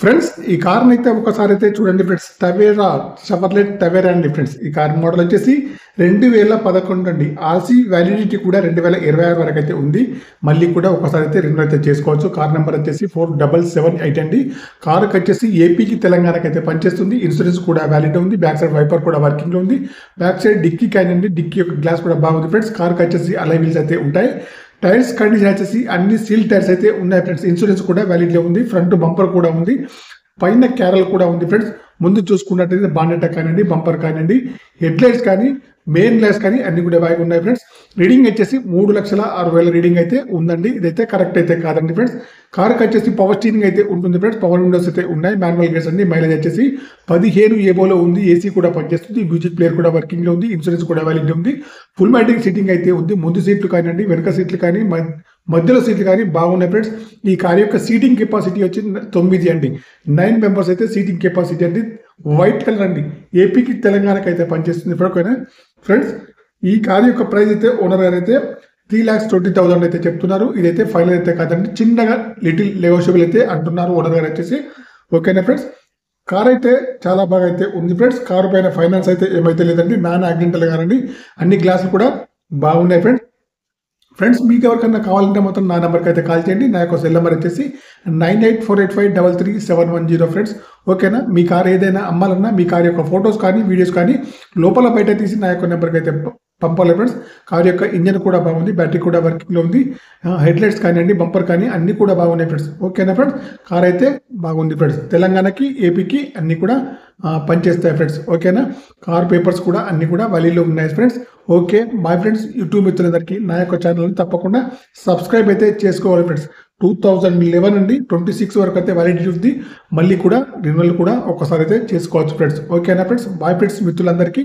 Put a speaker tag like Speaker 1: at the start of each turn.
Speaker 1: Friends ఈ car అయితే ఒకసారి అయితే చూడండి ఫ్రెండ్స్. టవేరా షవర్లెట్ టవేరా అండి ఫ్రెండ్స్. ఈ కార్ మోడల్ వచ్చేసి 2011 అండి. ఆర్సీ వ్యాలిడిటీ కూడా 2026 వరకు అయితే ఉంది. మళ్ళీ కూడా ఒకసారి అయితే రిన్యూ అయితే చేసుకోవచ్చు. కార్ నెంబర్ వచ్చేసి 4778 అండి. కారుకి వచ్చేసి ఏపీకి తెలంగాణకి అయితే పనిచేస్తుంది. ఇన్సూరెన్స్ కూడా వ్యాలిడ్ ఉంది. బ్యాక్ సైడ్ వైపర్ కూడా వర్కింగ్ లో ఉంది. బ్యాక్ సైడ్ డిక్కీ క్యాన్ అండి. డిక్కీ యొక్క గ్లాస్ కూడా బాగుంది ఫ్రెండ్స్. కారుకి వచ్చేసి అలై వీల్స్ అయితే ఉంటాయి. టైర్స్ కండిషన్ వచ్చేసి అన్ని సీల్ టైర్స్ అయితే ఉన్నాయి ఫ్రెండ్స్. ఇన్సూరెన్స్ కూడా వ్యాలిడ్ లో ఉంది. ఫ్రంట్ బంపర్ కూడా ఉంది. పైన క్యారల్ కూడా ఉంది ఫ్రెండ్స్. ముందు చూసుకున్నట్టయితే బానెట్ కానివ్వండి, బంపర్ కానివ్వండి, హెడ్ లైట్స్ కానీ, మెయిన్ లైట్స్ కానీ అన్ని కూడా బాగా ఉన్నాయి ఫ్రెండ్స్. రీడింగ్ వచ్చేసి 3,06,000 రీడింగ్ అయితే ఉందండి. ఇదైతే కరెక్ట్ అయితే కాదండి ఫ్రెండ్స్. కార్కి వచ్చేసి పవర్ స్టీరింగ్ అయితే ఉంటుంది ఫ్రెండ్స్. పవర్ విండోస్ అయితే ఉన్నాయి. మాన్యువల్ గేర్స్ అండి. మైలేజ్ వచ్చేసి 15 ఏబోలో ఉంది. ఏసీ కూడా పనిచేస్తుంది. మ్యూజిక్ ప్లేయర్ కూడా వర్కింగ్ లో ఉంది. ఇన్సూరెన్స్ కూడా వ్యాలిడ్ ఉంది. ఫుల్ మ్యాటింగ్ సీటింగ్ అయితే ఉంది. ముందు సీట్లు కానివ్వండి, వెనక సీట్లు కానీ, మధ్యలో సీట్లు కానీ బాగున్నాయి ఫ్రెండ్స్. ఈ కార్ యొక్క సీటింగ్ కెపాసిటీ వచ్చి 9 అండి. 9 మెంబర్స్ అయితే సీటింగ్ కెపాసిటీ అండి. వైట్ కలర్ అండి. ఏపీకి తెలంగాణకి అయితే పనిచేస్తుంది ఫ్రెండ్స్. ఈ కార్ యొక్క ప్రైస్ అయితే ఓనర్ గారు అయితే 3,20,000 అయితే చెప్తున్నారు. ఇదైతే ఫైనల్ అయితే కాదండి. చిన్నగా లిటిల్ నెగోషియబుల్ అయితే అంటున్నారు ఓనర్ గారు వచ్చేసి. ఓకేనా ఫ్రెండ్స్. కార్ అయితే చాలా బాగా అయితే ఉంది ఫ్రెండ్స్. కారు పైన ఫైనాన్స్ అయితే ఏమైతే లేదండి. నాన్ యాక్సిడెంటల్ గానండి. అన్ని గ్లాసులు కూడా బాగున్నాయి ఫ్రెండ్స్. మీకు ఎవరికన్నా కావాలంటే మాత్రం నా నెంబర్కి అయితే కాల్ చేయండి. నా యొక్క సెల్ నెంబర్ వచ్చేసి 9848533710 ఫ్రెండ్స్. ఓకేనా. మీ కార్ ఏదైనా అమ్మాలన్నా, మీ కార్ యొక్క ఫొటోస్ కానీ, వీడియోస్ కానీ లోపల బయట తీసి నా యొక్క నెంబర్కి అయితే పంపాలి ఫ్రెండ్స్. కార్ యొక్క ఇంజన్ కూడా బాగుంది. బ్యాటరీ కూడా వర్కింగ్లో ఉంది. హెడ్ లైట్స్ కానివ్వండి, బంపర్ కానీ అన్ని కూడా బాగున్నాయి ఫ్రెండ్స్. ఓకేనా ఫ్రెండ్స్. కార్ అయితే బాగుంది ఫ్రెండ్స్. తెలంగాణకి, ఏపీకి అన్ని కూడా పనిచేస్తాయి ఫ్రెండ్స్. ఓకేనా. కార్ పేపర్స్ కూడా అన్ని కూడా వ్యాలీలో ఉన్నాయి friends. Okay my friends. YouTube మిత్రులందరికీ నా యొక్క ఛానల్ని తప్పకుండా సబ్స్క్రైబ్ అయితే చేసుకోవాలి ఫ్రెండ్స్. 2011 నుండి 26 వరకు అయితే వ్యాలిడిటీ ఉంది. మళ్ళీ కూడా రిన్యూవల్ కూడా ఒకసారి అయితే చేసుకోవచ్చు ఫ్రెండ్స్. ఓకేనా ఫ్రెండ్స్. బాయ్ ఫ్రెండ్స్ మిత్రులందరికీ.